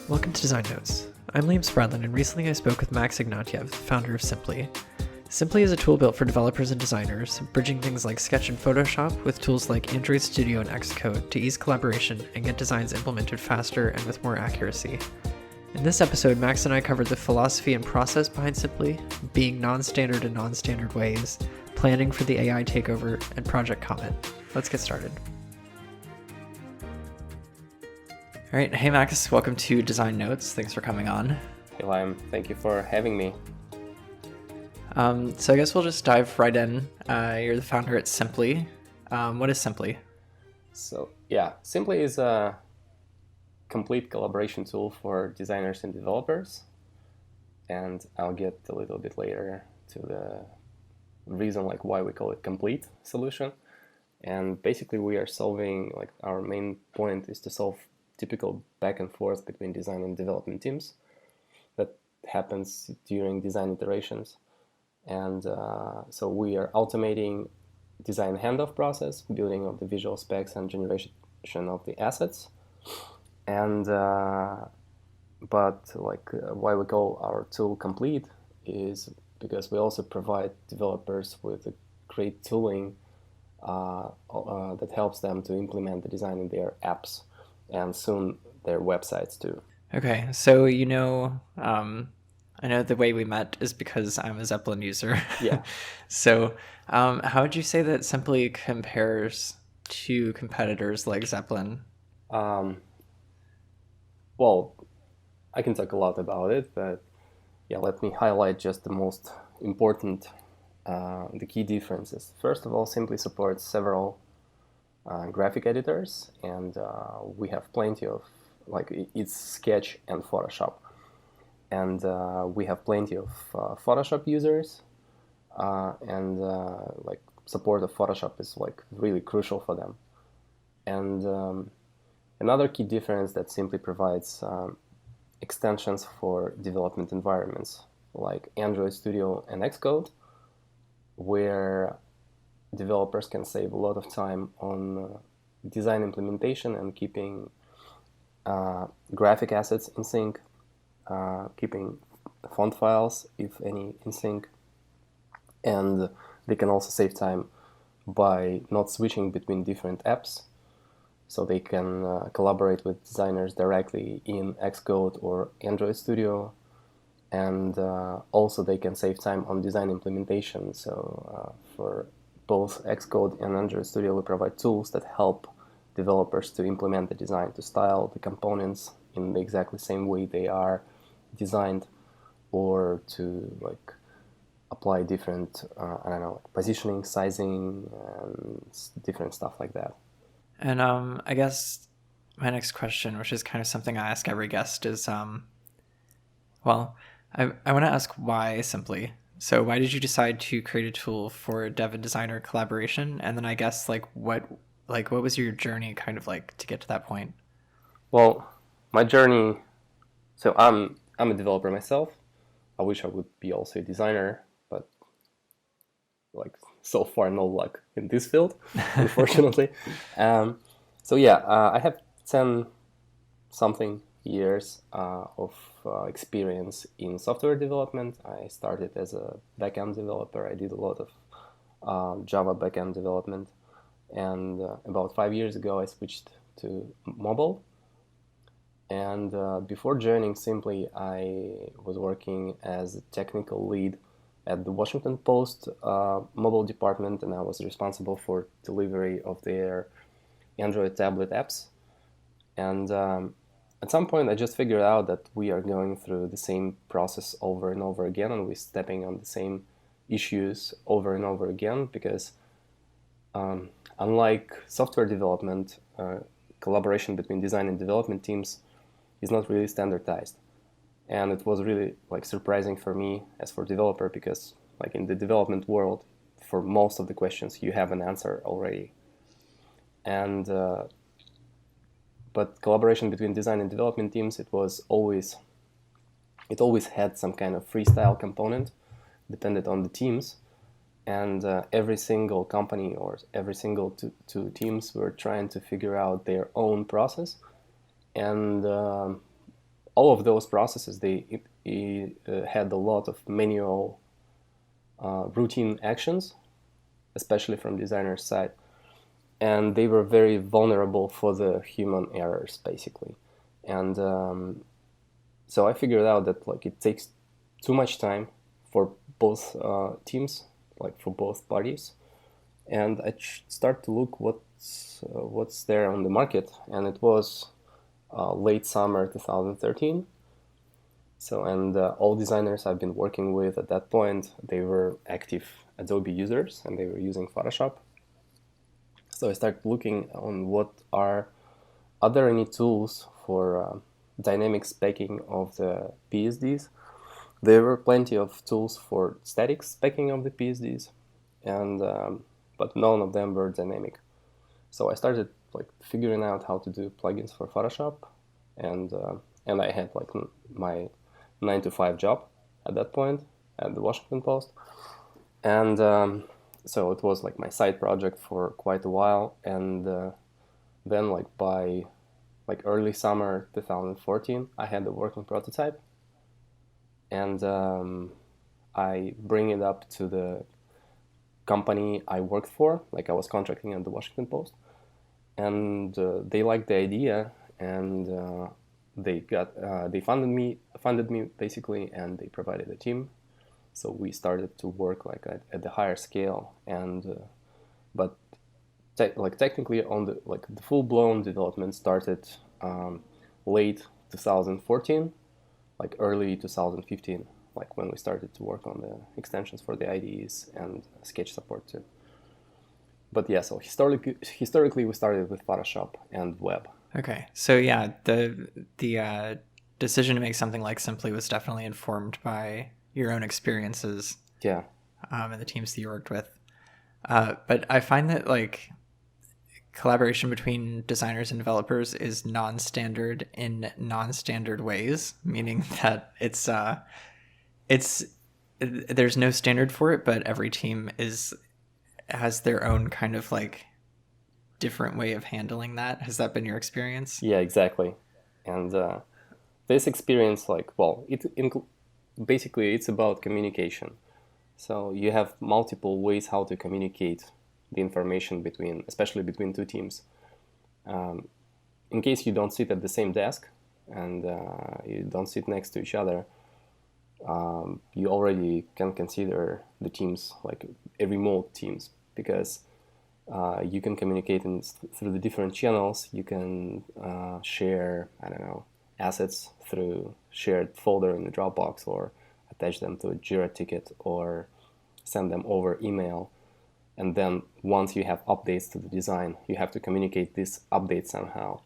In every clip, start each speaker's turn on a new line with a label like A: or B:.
A: Welcome to Design Notes. I'm Liam Spradlin, and recently I spoke with Max Ignatyev, founder of Sympli. Sympli is a tool built for developers and designers, bridging things like Sketch and Photoshop with tools like Android Studio and Xcode to ease collaboration and get designs implemented faster and with more accuracy. In this episode, Max and I covered the philosophy and process behind Sympli, being non-standard in non-standard ways, planning for the AI takeover, and Project Comet. Let's get started. All right. Hey, Max. Welcome to Design Notes. Thanks for coming on.
B: Hey, Liam. Thank you for having me.
A: So I guess we'll just dive right in. You're the founder at Sympli. What is Sympli?
B: Sympli is a complete collaboration tool for designers and developers. And I'll get a little bit later to the reason why we call it complete solution. And basically we are solving, our main point is to solve typical back and forth between design and development teams that happens during design iterations. And so we are automating design handoff process, building of the visual specs and generation of the assets. And why we call our tool complete is because we also provide developers with a great tooling that helps them to implement the design in their apps and soon their websites too.
A: Okay, so I know the way we met is because I'm a Zeppelin user.
B: Yeah.
A: So how would you say that Sympli compares to competitors like Zeppelin?
B: Well, I can talk a lot about it, but let me highlight just the most important, the key differences. First of all, Sympli supports several graphic editors, and we have plenty of, it's Sketch and Photoshop. And we have plenty of Photoshop users, and support of Photoshop is really crucial for them. And another key difference that Sympli provides extensions for development environments like Android Studio and Xcode, where developers can save a lot of time on design implementation and keeping graphic assets in sync, keeping font files, if any, in sync. And they can also save time by not switching between different apps. So they can collaborate with designers directly in Xcode or Android Studio. And also they can save time on design implementation. So for both Xcode and Android Studio, we provide tools that help developers to implement the design, to style the components in the exactly same way they are designed, or to apply different positioning, sizing, and different stuff like that.
A: And I guess my next question, which is kind of something I ask every guest, is I want to ask why Sympli. So why did you decide to create a tool for dev and designer collaboration? And then I guess what was your journey kind of to get to that point?
B: Well, my journey, so I'm a developer myself. I wish I would be also a designer, but so far no luck in this field, unfortunately. I have 10 something years of experience in software development. I started as a backend developer. I did a lot of Java backend development, and about 5 years ago I switched to mobile. And before joining Sympli, I was working as a technical lead at the Washington Post mobile department, and I was responsible for delivery of their Android tablet apps. And at some point I just figured out that we are going through the same process over and over again, and we're stepping on the same issues over and over again, because unlike software development, collaboration between design and development teams is not really standardized. And it was really surprising for me as for developer, because in the development world, for most of the questions you have an answer already. And but collaboration between design and development teams, it always had some kind of freestyle component, depended on the teams. And every single company or every single two teams were trying to figure out their own process. And all of those processes, had a lot of manual routine actions, especially from designer's side, and they were very vulnerable for the human errors, basically. And so I figured out that like it takes too much time for both teams, like for both parties, and I start to look what's there on the market, and it was late summer 2013. So, and all designers I've been working with at that point, they were active Adobe users and they were using Photoshop. So I started looking on are there any tools for dynamic specking of the PSDs. There were plenty of tools for static specking of the PSDs, and but none of them were dynamic. So I started like figuring out how to do plugins for Photoshop, and I had like my 9-to-5 job at that point at the Washington Post, and so it was like my side project for quite a while, and then like by like early summer 2014, I had the working prototype, and I bring it up to the company I worked for, like I was contracting at the Washington Post, and they liked the idea, and they funded me basically, and they provided a team. So we started to work like at the higher scale, and but technically on the full blown development started late 2014, like early 2015, like when we started to work on the extensions for the IDEs and sketch support too. But yeah, so historically we started with Photoshop and web.
A: Okay, so yeah, the decision to make something like Sympli was definitely informed by your own experiences.
B: Yeah.
A: And the teams that you worked with. But I find that like collaboration between designers and developers is non-standard in non-standard ways, meaning that it's there's no standard for it, but every team has their own kind of like different way of handling that. Has that been your experience?
B: Yeah, exactly. And this experience, like, well, basically it's about communication. So you have multiple ways how to communicate the information especially between two teams. In case you don't sit at the same desk and you don't sit next to each other, you already can consider the teams like a remote teams, because you can communicate through the different channels. You can share, I don't know, assets through shared folder in the Dropbox, or attach them to a Jira ticket, or send them over email. And then once you have updates to the design, you have to communicate this update somehow.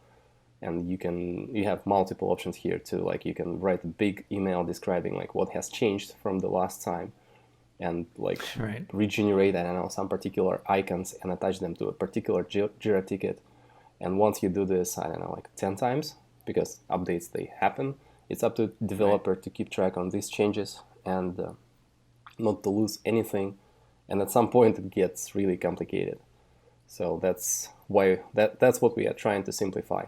B: And you have multiple options here too. Like you can write a big email describing like what has changed from the last time, and like regenerate, I don't know, some particular icons and attach them to a particular Jira ticket. And once you do this, I don't know, like 10 times, because updates, they happen, it's up to the developer to keep track on these changes and not to lose anything. And at some point it gets really complicated. So that's that's what we are trying to simplify.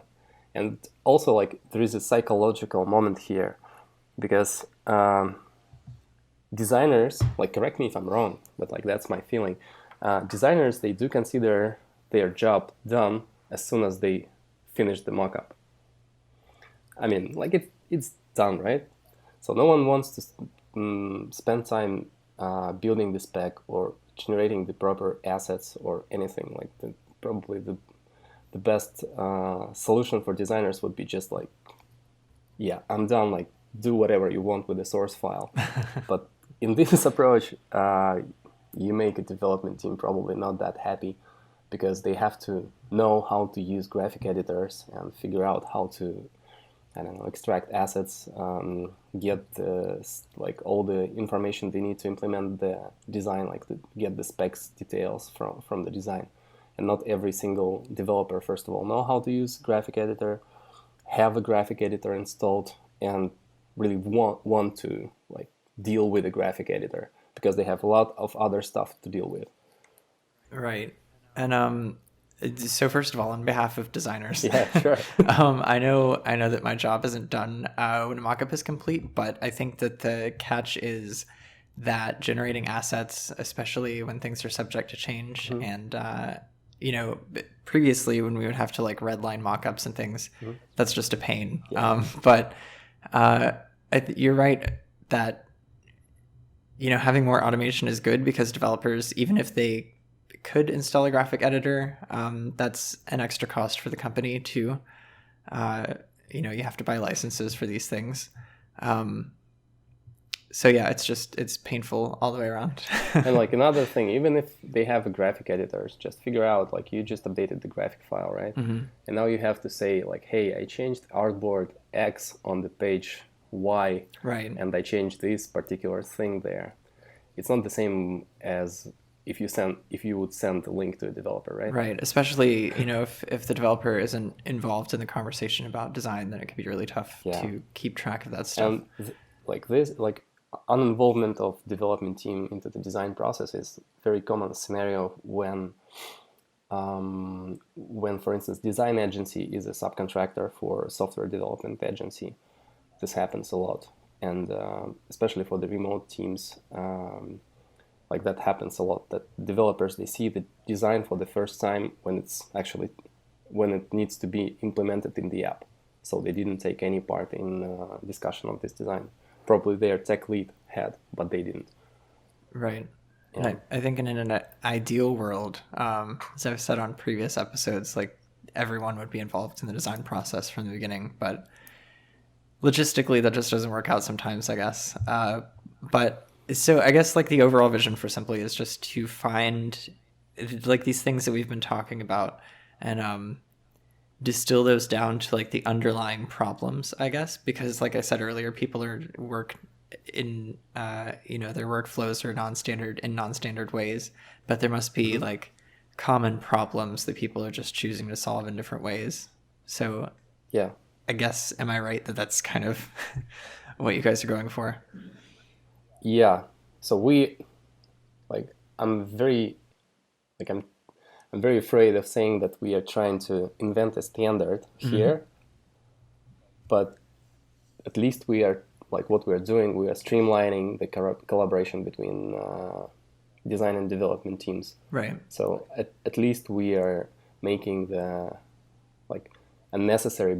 B: And also, like, there is a psychological moment here, because designers, like, correct me if I'm wrong, but like that's my feeling. Designers, they do consider their job done as soon as they finish the mockup. I mean, like it's done, right? So no one wants to spend time building the spec or generating the proper assets or anything. Like probably the best solution for designers would be just like, yeah, I'm done, like do whatever you want with the source file. But in this approach, you make a development team probably not that happy, because they have to know how to use graphic editors and figure out how to, I don't know, extract assets, get like all the information they need to implement the design, like to get the specs details from the design. And not every single developer, first of all, know how to use graphic editor, have a graphic editor installed, and really want to like deal with a graphic editor, because they have a lot of other stuff to deal with.
A: Right. And So first of all, on behalf of designers,
B: Yeah, sure.
A: I know that my job isn't done when a mockup is complete, but I think that the catch is that generating assets, especially when things are subject to change, and previously when we would have to like redline mockups and things, that's just a pain.
B: Yeah.
A: But you're right that having more automation is good because developers, even if they could install a graphic editor, that's an extra cost for the company too. You have to buy licenses for these things. So yeah, it's painful all the way around.
B: And like another thing, even if they have a graphic editors, just figure out like you just updated the graphic file, right? And now you have to say like, hey, I changed artboard X on the page Y,
A: right?
B: And I changed this particular thing there. It's not the same as if you would send a link to a developer, right?
A: Right. Especially, if the developer isn't involved in the conversation about design, then it can be really tough to keep track of that stuff.
B: And uninvolvement of development team into the design process is very common scenario when, for instance, design agency is a subcontractor for software development agency. This happens a lot, and especially for the remote teams. Like that happens a lot, that developers, they see the design for the first time when it needs to be implemented in the app. So they didn't take any part in discussion of this design. Probably their tech lead had, but they didn't.
A: Right. Yeah. And I think in an ideal world, as I've said on previous episodes, like everyone would be involved in the design process from the beginning, but logistically that just doesn't work out sometimes, I guess. But so I guess like the overall vision for Sympli is just to find like these things that we've been talking about and distill those down to like the underlying problems, I guess, because like I said earlier, people work in their workflows are non-standard ways, but there must be like common problems that people are just choosing to solve in different ways. So
B: yeah,
A: I guess, am I right that that's kind of what you guys are going for?
B: Yeah, so I'm very afraid of saying that we are trying to invent a standard here, but at least we are what we are doing. We are streamlining the collaboration between design and development teams.
A: Right.
B: So at least we are making the unnecessary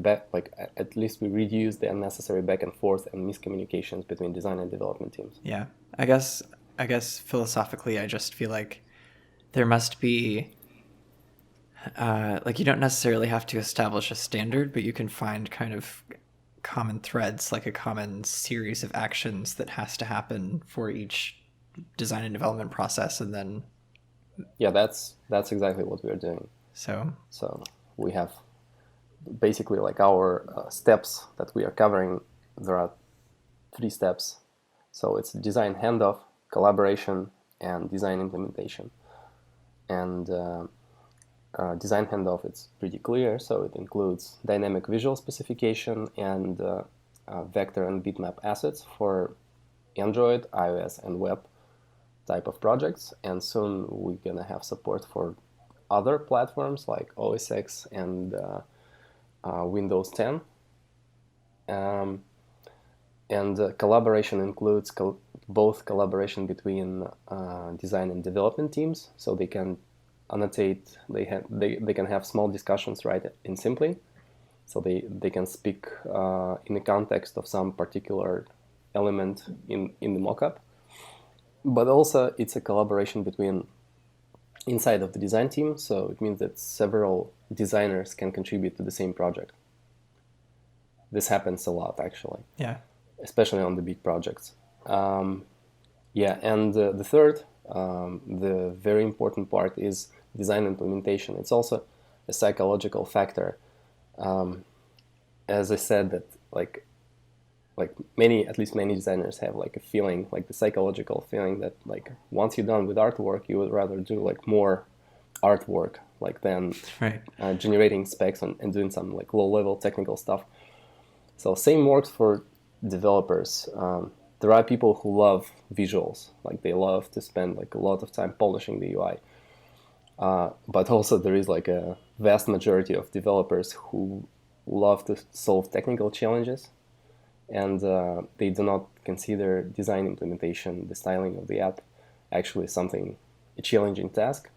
B: at least we reduce the unnecessary back and forth and miscommunications between design and development teams.
A: Yeah, I guess philosophically, I just feel like there must be you don't necessarily have to establish a standard, but you can find kind of common threads, like a common series of actions that has to happen for each design and development process, and then
B: that's exactly what we are doing.
A: So
B: we have basically our steps that we are covering. There are 3 steps. So it's design handoff, collaboration, and design implementation. And design handoff, it's pretty clear. So it includes dynamic visual specification and vector and bitmap assets for Android, iOS, and web type of projects. And soon we're going to have support for other platforms like OS X and Windows 10. And collaboration includes both collaboration between design and development teams, so they can annotate, they can have small discussions right in Sympli, so they can speak in the context of some particular element in the mockup. But also it's a collaboration between inside of the design team, so it means that several designers can contribute to the same project. This happens a lot, actually.
A: Yeah.
B: Especially on the big projects. And the third, the very important part is design implementation. It's also a psychological factor. As I said, that many designers have a feeling, the psychological feeling that once you're done with artwork, you would rather do more artwork than generating specs and doing some low-level technical stuff. So same works for developers. There are people who love visuals, they love to spend a lot of time polishing the UI. But also there is like a vast majority of developers who love to solve technical challenges, and they do not consider design implementation, the styling of the app, actually something a challenging task.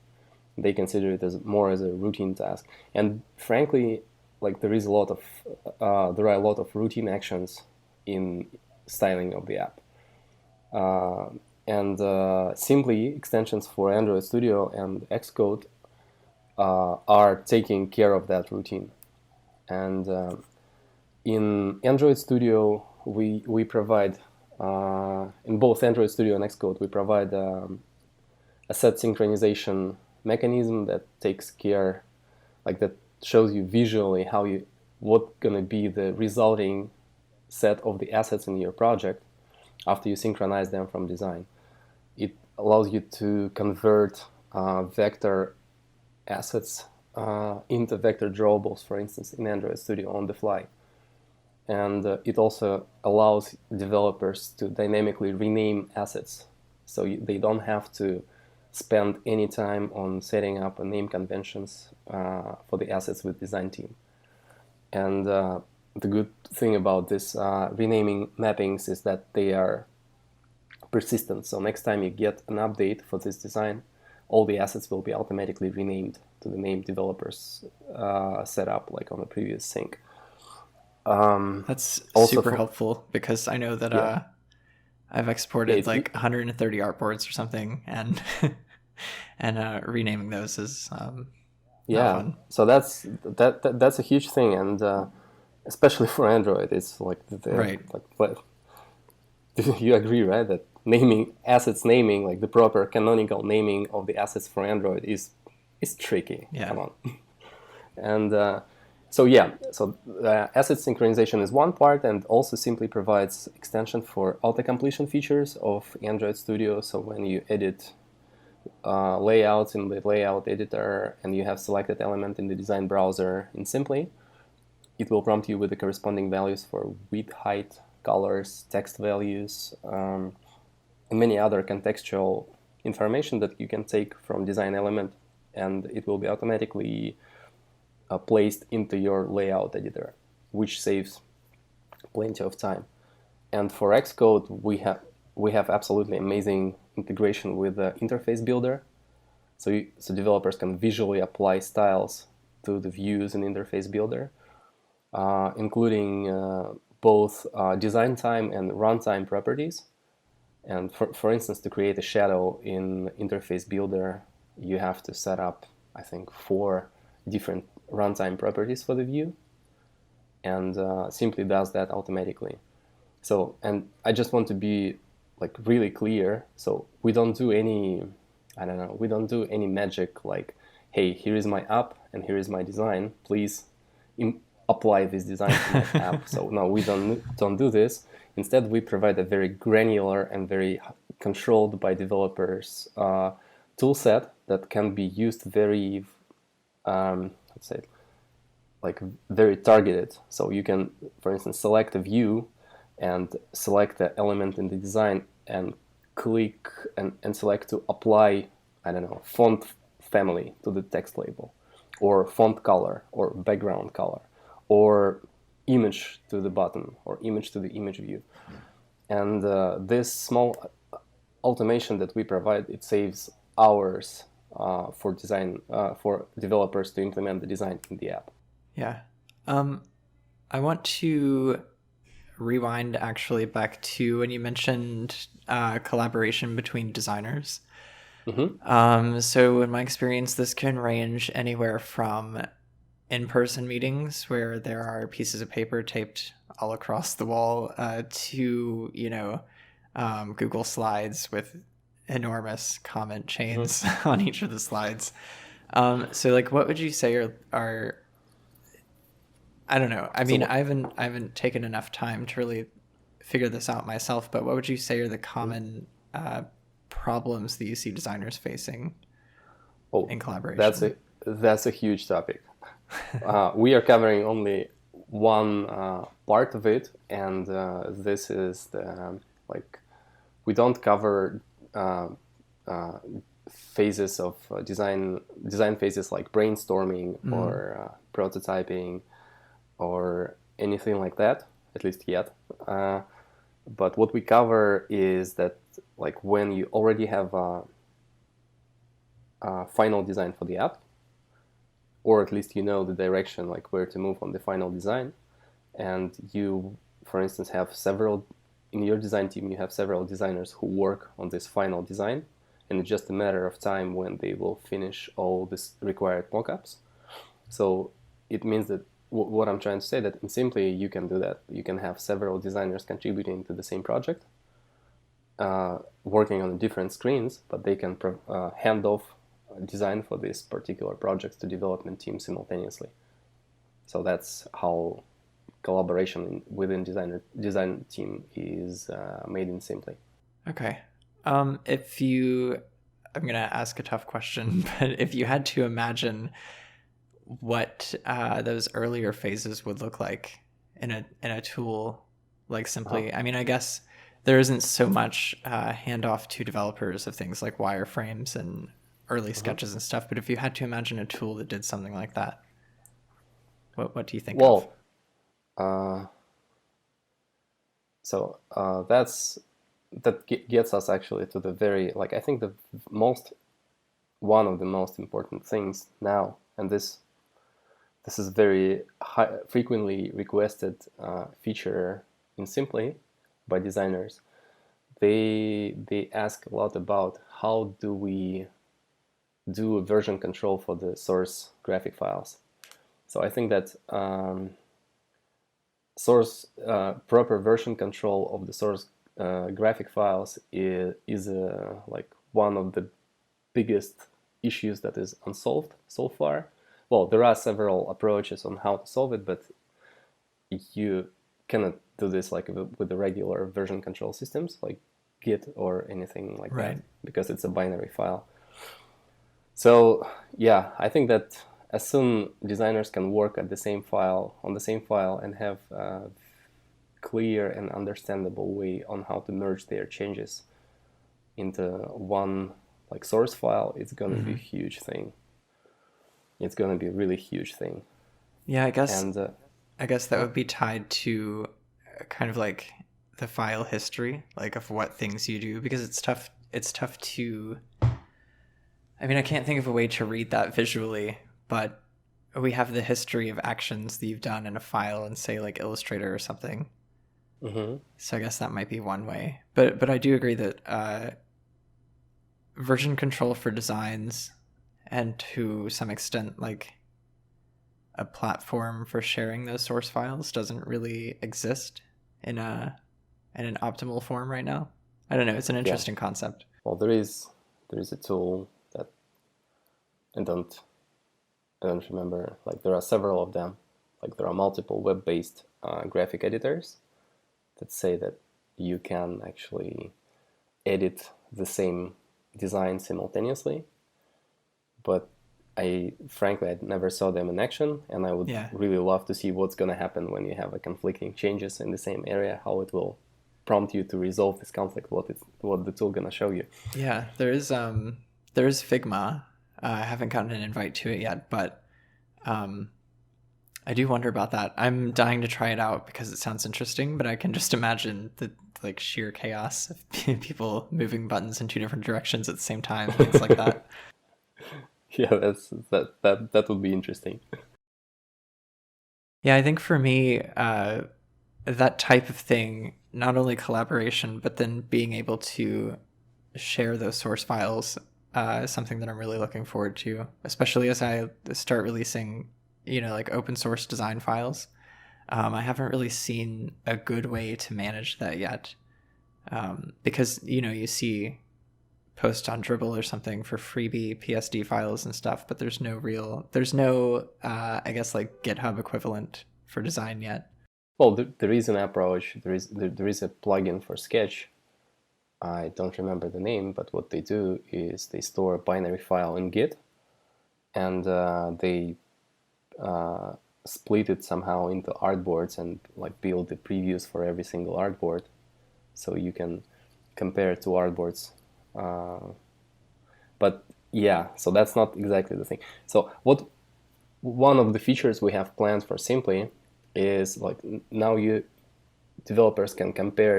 B: They consider it as more as a routine task. And frankly, like there are a lot of routine actions in styling of the app. And Sympli extensions for Android Studio and Xcode are taking care of that routine. And in Android Studio, we provide, in both Android Studio and Xcode, we provide a set synchronization mechanism that takes care, like that shows you visually what's gonna be the resulting set of the assets in your project after you synchronize them from design. It allows you to convert vector assets into vector drawables, for instance, in Android Studio on the fly. And it also allows developers to dynamically rename assets. So they don't have to spend any time on setting up name conventions for the assets with design team. And the good thing about this renaming mappings is that they are persistent. So next time you get an update for this design, all the assets will be automatically renamed to the name developers set up like on the previous sync.
A: That's super helpful, because I know that I've exported like 130 artboards or something, and and renaming those is not fun.
B: So that's a huge thing, and especially for Android, it's like
A: right.
B: But you agree, right, that naming, like the proper canonical naming of the assets for Android is tricky.
A: Yeah.
B: Come on. And so asset synchronization is one part, and also Sympli provides extension for auto-completion features of Android Studio. So when you edit layouts in the layout editor and you have selected element in the design browser in Sympli, it will prompt you with the corresponding values for width, height, colors, text values, and many other contextual information that you can take from design element, and it will be automatically placed into your layout editor, which saves plenty of time. And for Xcode, we have absolutely amazing integration with the interface builder, so developers can visually apply styles to the views in interface builder, including both design time and runtime properties. And for instance, to create a shadow in interface builder, you have to set up, I think, 4 different runtime properties for the view, and Sympli does that automatically. So, and I just want to be like really clear. So we don't do any magic like, hey, here is my app and here is my design. Please apply this design to my app. So no, we don't do this. Instead, we provide a very granular and very controlled by developers tool set that can be used very let's say, like very targeted. So you can, for instance, select a view and select the element in the design and click and select to apply, I don't know, font family to the text label, or font color, or background color, or image to the button, or image to the image view. And this small automation that we provide, it saves hours for developers to implement the design in the app.
A: Yeah. I want to rewind actually back to when you mentioned collaboration between designers.
B: Mm-hmm.
A: So in my experience, this can range anywhere from in-person meetings where there are pieces of paper taped all across the wall to, Google Slides with enormous comment chains on each of the slides. So like, what would you say are I don't know. I mean, I haven't taken enough time to really figure this out myself, but what would you say are the common problems that you see designers facing in collaboration?
B: That's a huge topic. We are covering only one part of it, and this is we don't cover phases of design phases like brainstorming or prototyping or anything like that, at least yet. But what we cover is that like when you already have a final design for the app, or at least you know the direction, like where to move on the final design, and you, for instance, have several, in your design team, you have several designers who work on this final design, and it's just a matter of time when they will finish all this required mockups. So it means that what I'm trying to say, that in Sympli you can do that. You can have several designers contributing to the same project, working on different screens, but they can hand off design for this particular project to development team simultaneously. So that's how collaboration within design team is made in Sympli.
A: Okay. I'm going to ask a tough question, but if you had to imagine what those earlier phases would look like in a tool like Sympli, I mean, I guess there isn't so much handoff to developers of things like wireframes and early sketches and stuff, but if you had to imagine a tool that did something like that, what do you think of?
B: So that gets us actually to the very, like, I think one of the most important things now, and this is very frequently requested feature in Sympli by designers. They ask a lot about how do we do a version control for the source graphic files. So I think that proper version control of the source graphic files is like one of the biggest issues that is unsolved so far. Well, there are several approaches on how to solve it, but you cannot do this like with the regular version control systems like Git or anything like that, because it's a binary file. So yeah, I think that as soon designers can work on the same file and have a clear and understandable way on how to merge their changes into one like source file, it's going to be a huge thing. It's going to be a really huge thing.
A: Yeah, I guess that would be tied to kind of like the file history, like of what things you do, because it's tough to, I mean, I can't think of a way to read that visually, but we have the history of actions that you've done in a file in, say, like Illustrator or something. So I guess that might be one way. But I do agree that version control for designs, and to some extent like a platform for sharing those source files, doesn't really exist in an optimal form right now. I don't know. It's an interesting concept.
B: Well, there is a tool that I don't remember. Like there are several of them. Like there are multiple web-based graphic editors that say that you can actually edit the same design simultaneously. But frankly, I never saw them in action, and I would really love to see what's going to happen when you have a conflicting changes in the same area, how it will prompt you to resolve this conflict, what the tool going to show you.
A: Yeah, there is Figma. I haven't gotten an invite to it yet, but I do wonder about that. I'm dying to try it out because it sounds interesting, but I can just imagine the like sheer chaos of people moving buttons in two different directions at the same time, things like that.
B: Yeah, that would be interesting.
A: Yeah, I think for me, that type of thing, not only collaboration, but then being able to share those source files is something that I'm really looking forward to, especially as I start releasing, like open source design files. I haven't really seen a good way to manage that yet, because, you see post on Dribble or something for freebie PSD files and stuff, but there's no I guess like GitHub equivalent for design yet.
B: Well, there is an approach. There is a plugin for Sketch. I don't remember the name, but what they do is they store a binary file in Git, and they split it somehow into artboards and like build the previews for every single artboard, so you can compare two artboards. But but yeah, so that's not exactly the thing. So one of the features we have planned for Sympli is like now developers can compare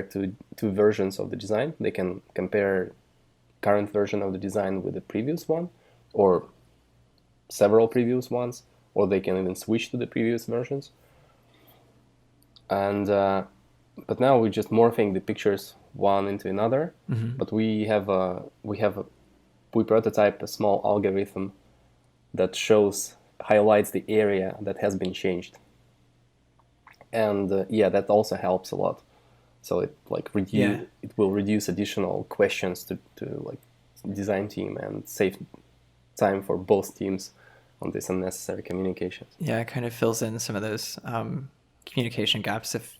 B: two versions of the design. They can compare current version of the design with the previous one, or several previous ones, or they can even switch to the previous versions. And but now we're just morphing the pictures one into another. But we prototype a small algorithm that highlights the area that has been changed, and that also helps a lot. So it will reduce additional questions to like design team and save time for both teams on this unnecessary communications.
A: Yeah, it kind of fills in some of those communication gaps. If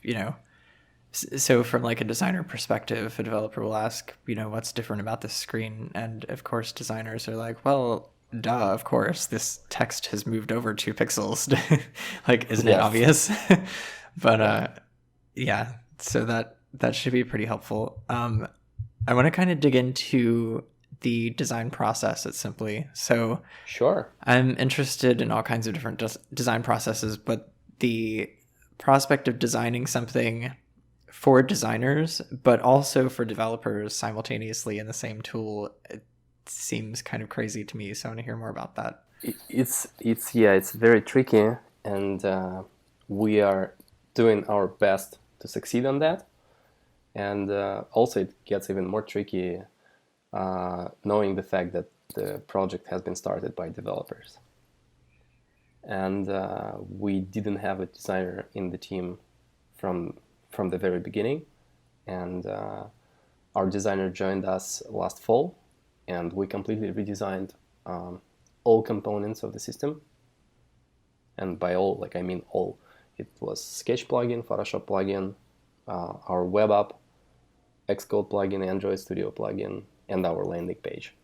A: so from like a designer perspective, a developer will ask, what's different about this screen, and of course designers are like, well, duh, of course this text has moved over 2 pixels. Like, isn't it obvious? But so that should be pretty helpful. I want to kind of dig into the design process at Sympli. So
B: sure,
A: I'm interested in all kinds of different design processes, but the prospect of designing something for designers, but also for developers simultaneously in the same tool, it seems kind of crazy to me. So I want to hear more about that.
B: It's very tricky, and we are doing our best to succeed on that. And also it gets even more tricky knowing the fact that the project has been started by developers. And we didn't have a designer in the team from the very beginning. And our designer joined us last fall, and we completely redesigned all components of the system. And by all, I mean all. It was Sketch plugin, Photoshop plugin, our web app, Xcode plugin, Android Studio plugin, and our landing page.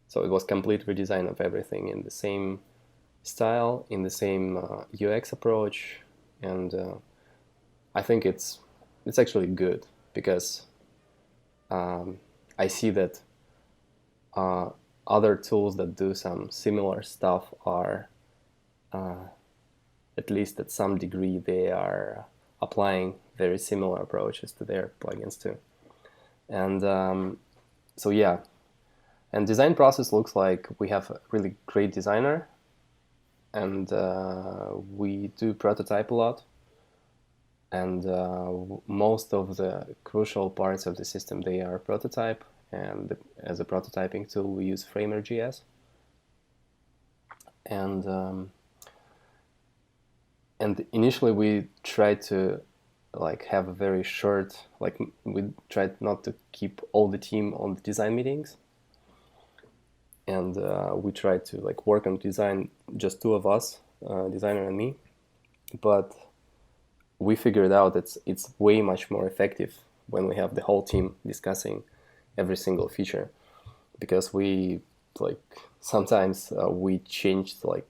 B: So it was complete redesign of everything in the same style, in the same UX approach, and I think it's actually good, because I see that other tools that do some similar stuff are, at least at some degree, they are applying very similar approaches to their plugins too. And and design process looks like we have a really great designer, and we do prototype a lot, and most of the crucial parts of the system, they are prototype, and as a prototyping tool we use Framer.js. And initially we tried to have a very short, we tried not to keep all the team on the design meetings, and we tried to work on design, just 2 of us, designer and me. But we figured out that it's way much more effective when we have the whole team discussing every single feature, because we sometimes we changed the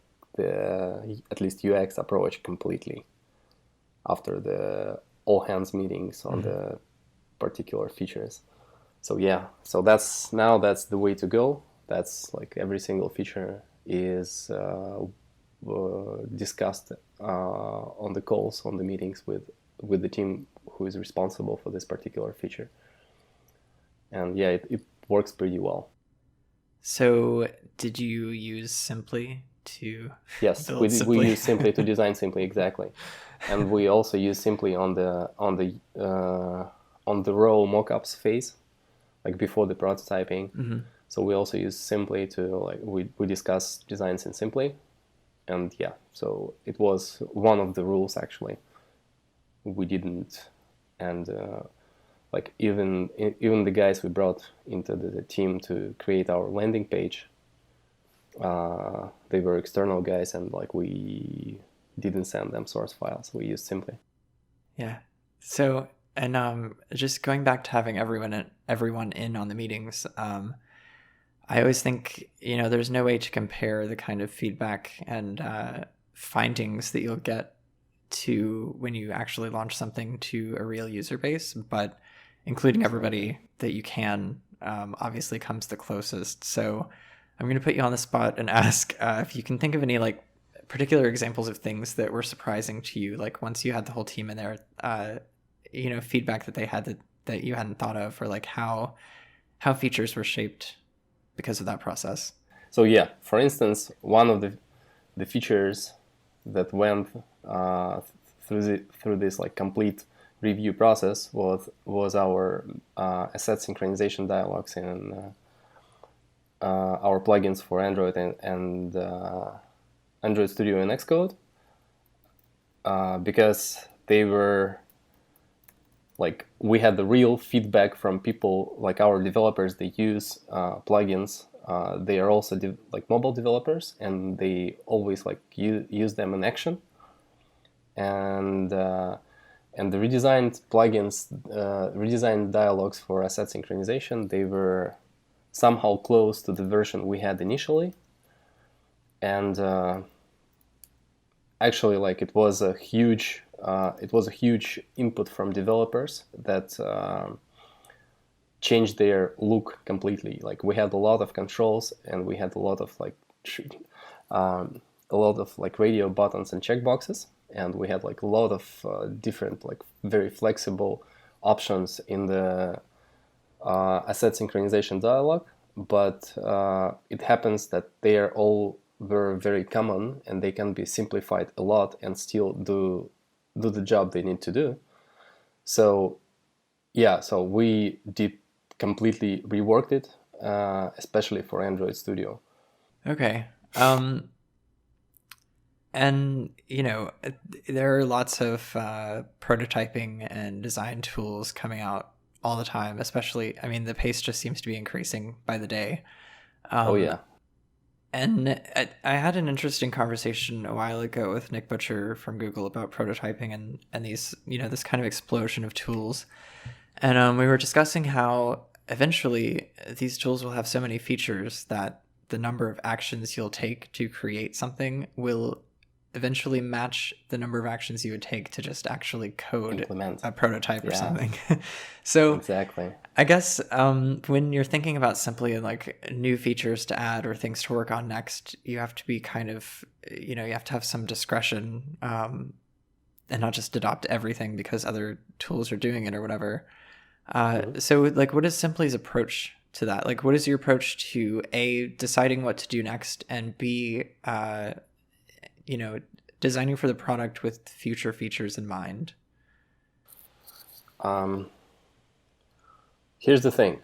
B: at least UX approach completely after the all hands meetings on the particular features. So that's the way to go. That's every single feature is discussed on the calls, on the meetings with the team who is responsible for this particular feature. And it works pretty well.
A: So did you use Sympli to
B: Yes,
A: build
B: we
A: Sympli?
B: use Sympli to design Sympli, exactly. And we also use Sympli on the raw mockups phase, before the prototyping. So we also use Sympli to we discuss designs in Sympli, and so it was one of the rules actually. We didn't, and even the guys we brought into the team to create our landing page, they were external guys, and we didn't send them source files. We used Sympli.
A: Yeah. So, and just going back to having everyone in on the meetings, I always think, there's no way to compare the kind of feedback and findings that you'll get to when you actually launch something to a real user base, but including everybody that you can obviously comes the closest. So I'm going to put you on the spot and ask if you can think of any like particular examples of things that were surprising to you, like once you had the whole team in there, feedback that they had that you hadn't thought of, or like how features were shaped because of that process.
B: So yeah, for instance, one of the features that went through this like complete review process was our asset synchronization dialogues in our plugins for Android and Android Studio and Xcode, because they were like, we had the real feedback from people, like our developers. They use plugins. They are also like mobile developers, and they always like use them in action. And the redesigned plugins, redesigned dialogues for asset synchronization, they were somehow close to the version we had initially. And actually, like, it was a huge input from developers that changed their look completely. Like, we had a lot of controls, and we had a lot of radio buttons and checkboxes, and we had like a lot of different, like, very flexible options in the asset synchronization dialog. But it happens that they are all were very common, and they can be simplified a lot and still do the job they need to do. So yeah, so we did completely reworked it, especially for Android Studio.
A: Okay. And, there are lots of prototyping and design tools coming out all the time, especially, I mean, the pace just seems to be increasing by the day.
B: Oh, yeah.
A: And I had an interesting conversation a while ago with Nick Butcher from Google about prototyping and these, this kind of explosion of tools. And we were discussing how eventually these tools will have so many features that the number of actions you'll take to create something will eventually match the number of actions you would take to just actually code a prototype or something. So
B: exactly.
A: I guess when you're thinking about Sympli and like new features to add or things to work on next, you have to be kind of, you have to have some discretion and not just adopt everything because other tools are doing it or whatever. So like, what is Sympli's approach to that? Like, what is your approach to A, deciding what to do next, and B, designing for the product with future features in mind?
B: Here's the thing.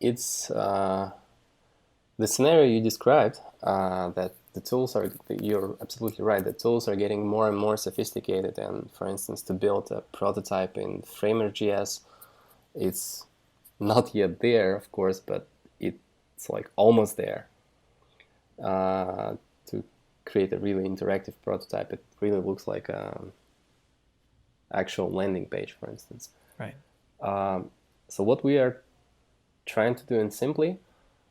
B: It's the scenario you described, that the tools are, you're absolutely right, the tools are getting more and more sophisticated. And for instance, to build a prototype in Framer.js, it's not yet there, of course, but it's like almost there. To create a really interactive prototype, it really looks like an actual landing page, for instance.
A: Right.
B: So what we are trying to do in Sympli,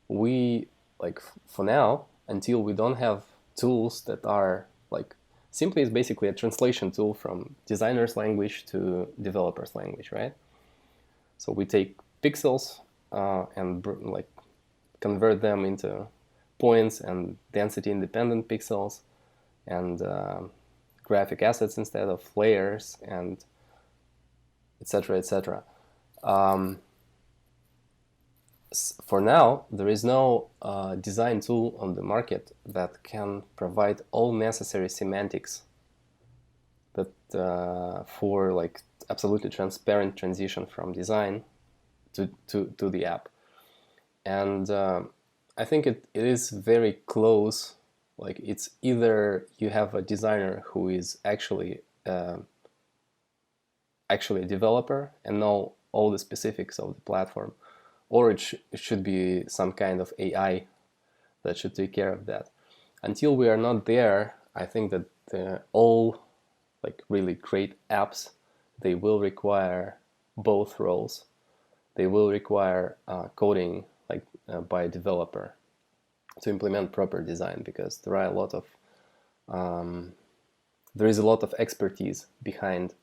B: we, like, for now, until we don't have tools that are like, Sympli is basically a translation tool from designer's language to developer's language, right? So we take pixels and like convert them into points and density independent pixels, and graphic assets instead of layers, and etc., etc. For now, there is no design tool on the market that can provide all necessary semantics that for like absolutely transparent transition from design to the app. And I think it is very close. Like, it's either you have a designer who is actually a developer and know all the specifics of the platform, or it should be some kind of AI that should take care of that. Until we are not there, I think that all like really great apps, they will require both roles. They will require coding like by a developer to implement proper design, because there are a lot of there is a lot of expertise behind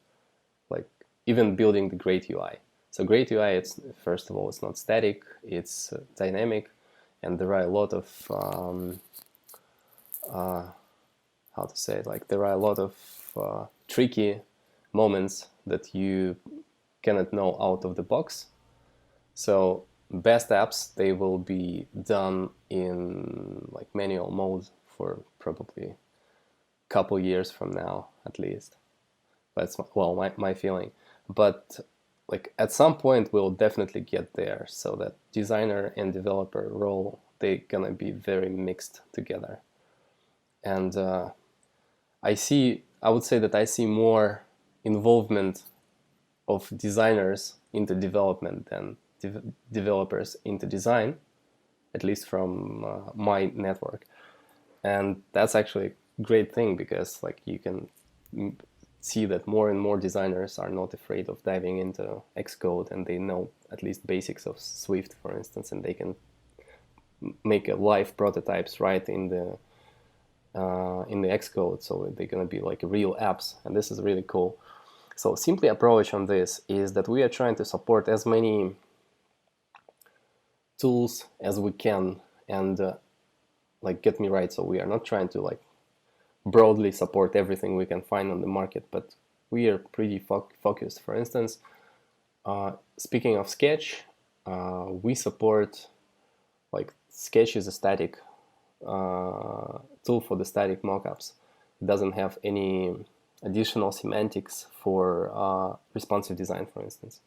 B: like even building the great UI. So great UI, it's first of all, it's not static, it's dynamic, and there are a lot of how to say it, like there are a lot of tricky moments that you cannot know out of the box. So best apps, they will be done in like manual mode for probably a couple years from now at least. That's my feeling. But like at some point we'll definitely get there, so that designer and developer role, they're gonna be very mixed together. And I would say that I see more involvement of designers into development than developers into design, at least from my network. And that's actually a great thing, because like you can see that more and more designers are not afraid of diving into Xcode, and they know at least basics of Swift, for instance, and they can make a live prototypes right in the Xcode, so they're gonna be like real apps, and this is really cool. So Sympli approach on this is that we are trying to support as many tools as we can, and like get me right, so we are not trying to like broadly support everything we can find on the market, but we are pretty focused. For instance, speaking of Sketch, we support, like, Sketch is a static tool for the static mockups. It doesn't have any additional semantics for responsive design, for instance.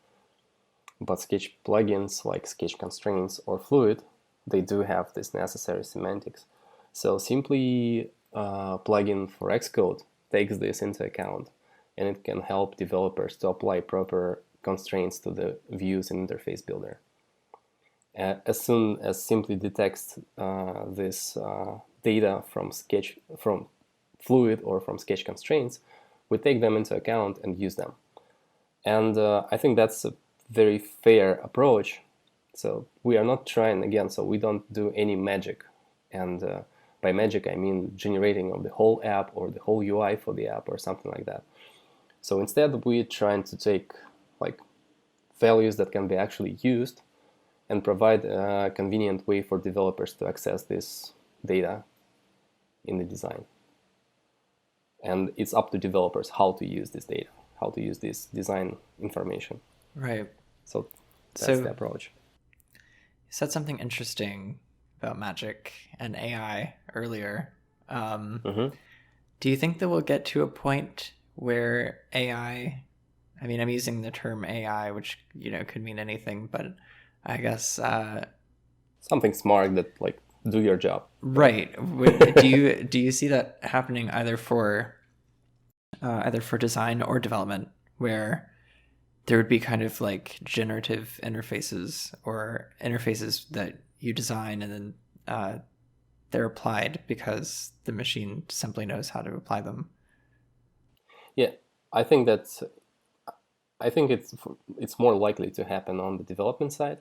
B: But Sketch plugins like Sketch Constraints or Fluid, they do have this necessary semantics. So Sympli plugin for Xcode takes this into account, and it can help developers to apply proper constraints to the views in Interface Builder. As soon as Sympli detects this data from Fluid or from Sketch Constraints, we take them into account and use them. And I think that's a very fair approach. So we are not trying, again, so we don't do any magic. And by magic, I mean generating of the whole app or the whole UI for the app or something like that. So instead, we're trying to take like values that can be actually used and provide a convenient way for developers to access this data in the design. And it's up to developers how to use this data, how to use this design information.
A: Right.
B: So that's the approach.
A: You said something interesting about magic and AI earlier. Do you think that we'll get to a point where AI, I mean, I'm using the term AI, which, you know, could mean anything, but I guess
B: something smart that like do your job.
A: Right. do you see that happening either for design or development, where there would be kind of like generative interfaces or interfaces that you design and then they're applied because the machine simply knows how to apply them?
B: Yeah, I think it's more likely to happen on the development side,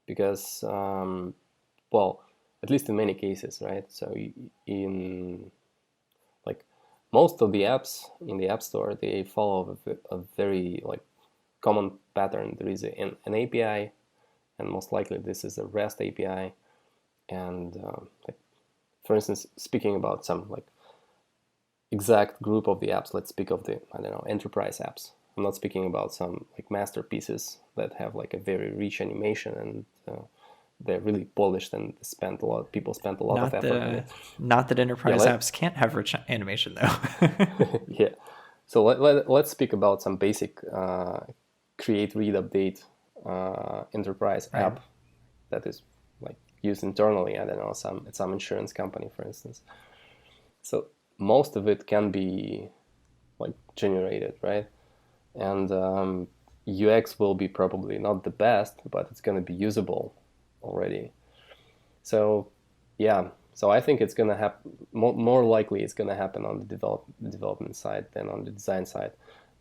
B: because well, at least in many cases, right? So in like most of the apps in the App Store, they follow a very like common pattern. There is an API, and most likely this is a REST API. And like, for instance, speaking about some like exact group of the apps, let's speak of the, I don't know, enterprise apps. I'm not speaking about some like masterpieces that have like a very rich animation and they're really polished and people spent a lot of effort on it.
A: Not that enterprise apps can't have rich animation though.
B: Yeah. So let's speak about some basic create, read, update enterprise app that is like used internally. I don't know, some insurance company, for instance. So most of it can be like generated, right? And UX will be probably not the best, but it's going to be usable already. So yeah, so I think it's going to happen, more likely it's going to happen on the development side than on the design side.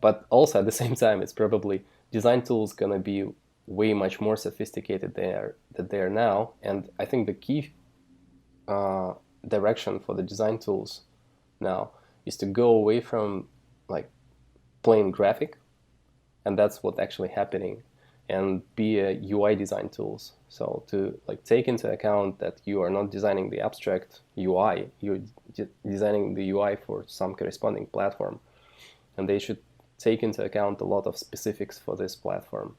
B: But also at the same time, it's probably design tools going to be way much more sophisticated than they are now. And I think the key direction for the design tools now is to go away from like plain graphic, and that's what's actually happening. and be a UI design tools. So to like take into account that you are not designing the abstract UI, you're designing the UI for some corresponding platform, and they should take into account a lot of specifics for this platform,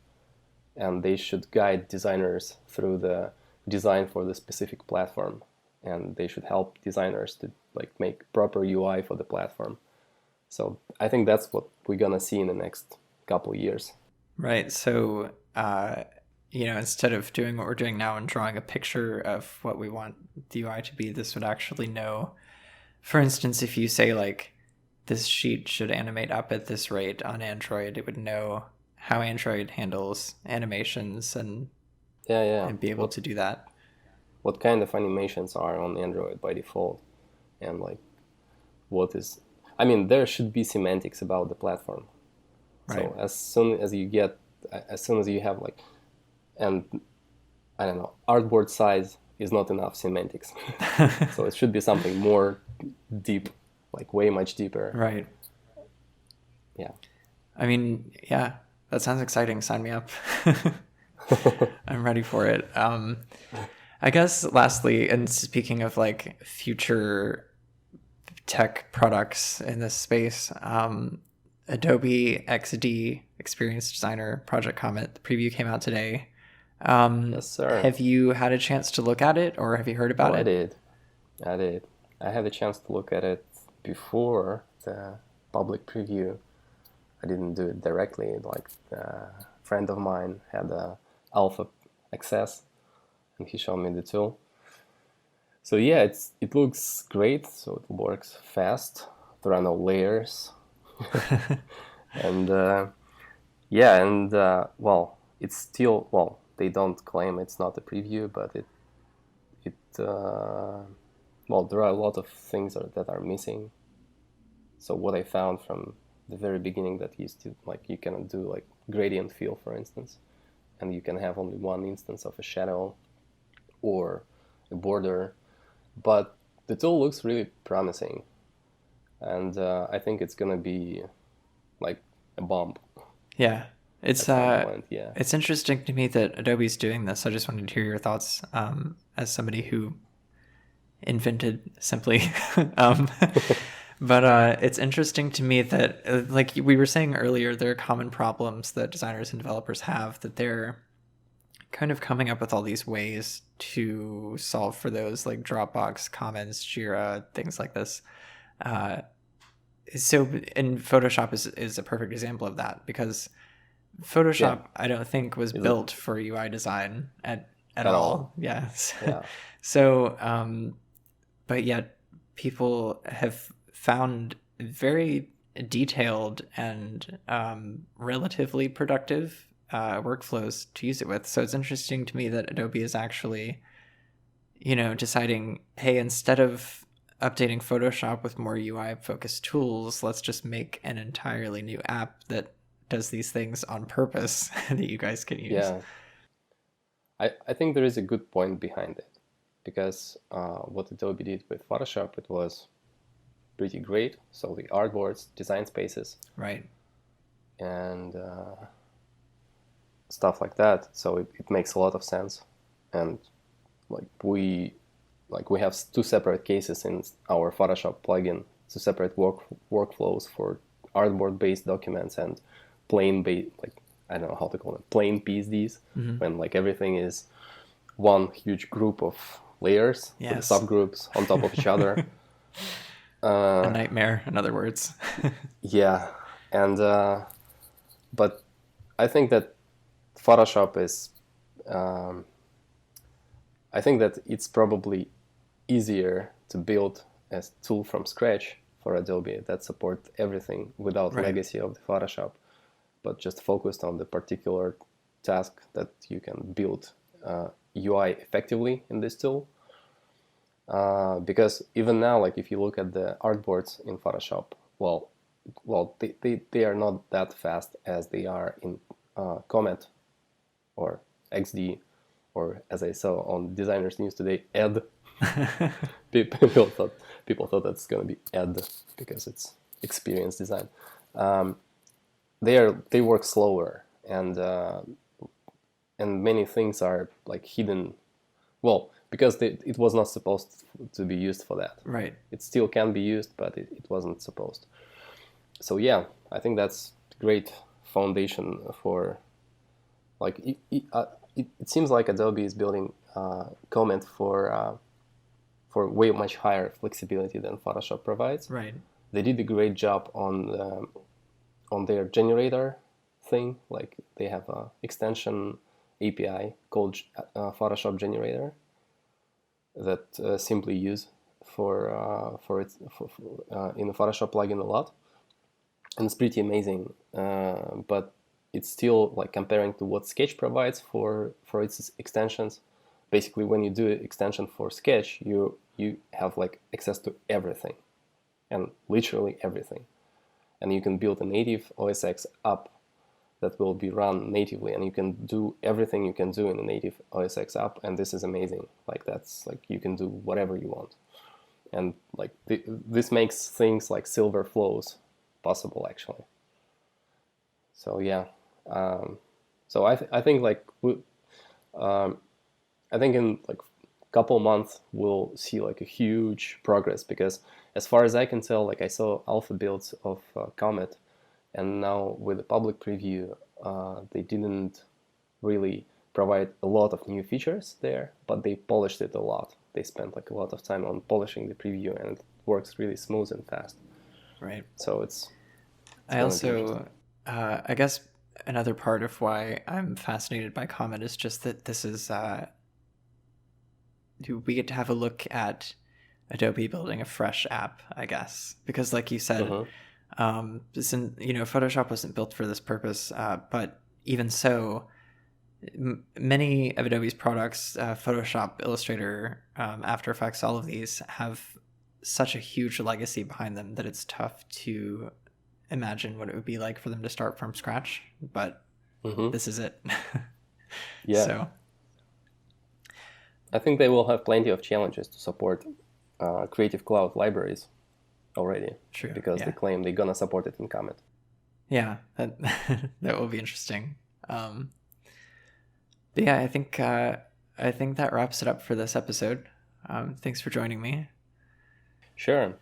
B: and they should guide designers through the design for the specific platform, and they should help designers to like make proper UI for the platform. So I think that's what we're gonna see in the next couple of years.
A: Right. So, instead of doing what we're doing now and drawing a picture of what we want the UI to be, this would actually know, for instance, if you say like this sheet should animate up at this rate on Android, it would know how Android handles animations and be able to do that.
B: What kind of animations are on Android by default, and like what is, I mean, there should be semantics about the platform.
A: Right.
B: So as soon as you have like, and I don't know, artboard size is not enough semantics. So it should be something more deep, like way much deeper.
A: Right.
B: Yeah.
A: I mean, yeah, that sounds exciting. Sign me up. I'm ready for it. I guess lastly, and speaking of like future tech products in this space, Adobe XD Experience Designer Project Comet, the preview came out today.
B: Yes, sir.
A: Have you had a chance to look at it, or have you heard about it?
B: I did. I had a chance to look at it before the public preview. I didn't do it directly. Like a friend of mine had a alpha access, and he showed me the tool. So yeah, it looks great. So it works fast. There are no layers. And well, it's still, well, they don't claim it's not a preview, but well, there are a lot of things that are missing. So what I found from the very beginning, that you still, like, you cannot do like gradient fill, for instance, and you can have only one instance of a shadow or a border, but the tool looks really promising, and I think it's gonna be like a bomb.
A: Yeah. It's
B: point, yeah.
A: It's interesting to me that Adobe's doing this. I just wanted to hear your thoughts as somebody who invented Sympli. But it's interesting to me that, like we were saying earlier, there are common problems that designers and developers have, that they're kind of coming up with all these ways to solve for those, like Dropbox, Commons, Jira, things like this. So, and Photoshop is a perfect example of that, because Photoshop, I don't think, was built for UI design at all. Yes.
B: Yeah.
A: So, but yet people have found very detailed and relatively productive workflows to use it with. So it's interesting to me that Adobe is actually, deciding, hey, instead of updating Photoshop with more UI focused tools, let's just make an entirely new app that does these things on purpose that you guys can use.
B: Yeah. I think there is a good point behind it, because what Adobe did with Photoshop, it was pretty great. So the artboards, design spaces,
A: right,
B: and stuff like that. So it makes a lot of sense. And we have two separate cases in our Photoshop plugin, two separate workflows for artboard-based documents and plain-based, like, I don't know how to call them, plain PSDs, when like everything is one huge group of layers, with subgroups on top of each other.
A: A nightmare, in other words.
B: Yeah, and but I think that Photoshop is, I think that it's probably easier to build a tool from scratch for Adobe that supports everything without legacy of the Photoshop, but just focused on the particular task that you can build UI effectively in this tool. Because even now, like if you look at the artboards in Photoshop, well, they are not that fast as they are in Comet or XD, or as I saw on Designers News today, Ed. people thought that's gonna be Ed because it's experience design. They work slower, and and many things are like hidden. Well, because it was not supposed to be used for that.
A: Right.
B: It still can be used, but it wasn't supposed. So yeah, I think that's great foundation for, like, it seems like Adobe is building Comet for way much higher flexibility than Photoshop provides.
A: Right.
B: They did a great job on their generator thing. Like, they have a extension API called Photoshop Generator that Sympli use for in the Photoshop plugin a lot, and it's pretty amazing. But it's still, like, comparing to what Sketch provides for its extensions. Basically, when you do an extension for Sketch, you have like access to everything, and literally everything, and you can build a native OS X app that will be run natively, and you can do everything you can do in a native OS X app, and this is amazing. Like, that's like, you can do whatever you want, and like this makes things like silver flows possible, actually. So yeah, so I think like I think in like a couple months we'll see like a huge progress, because as far as I can tell, like, I saw alpha builds of Comet, and now with the public preview, they didn't really provide a lot of new features there, but they polished it a lot. They spent like a lot of time on polishing the preview, and it works really smooth and fast.
A: Right.
B: So it's
A: I also, I guess another part of why I'm fascinated by Comet is just that this is, we get to have a look at Adobe building a fresh app, I guess, because like you said, Photoshop wasn't built for this purpose, but even so, many of Adobe's products, Photoshop, Illustrator, After Effects, all of these have such a huge legacy behind them that it's tough to imagine what it would be like for them to start from scratch, but this is it.
B: Yeah.
A: So
B: I think they will have plenty of challenges to support Creative Cloud libraries already.
A: True.
B: Because they claim they're gonna support it in Comet.
A: Yeah, that that will be interesting. But yeah, I think that wraps it up for this episode. Thanks for joining me.
B: Sure.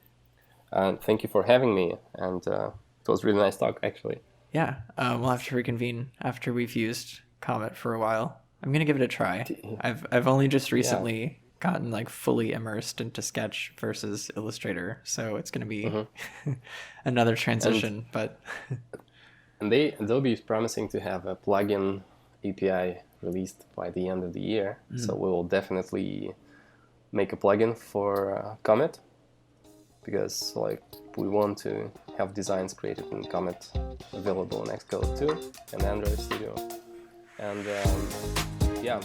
B: Thank you for having me, and it was really nice talk, actually.
A: Yeah, we'll have to reconvene after we've used Comet for a while. I'm gonna give it a try. I've only just recently gotten like fully immersed into Sketch versus Illustrator, so it's gonna be another transition.
B: And Adobe is promising to have a plugin API released by the end of the year, so we will definitely make a plugin for Comet, because like we want to have designs created in Comet available in Xcode 2 and Android Studio, and so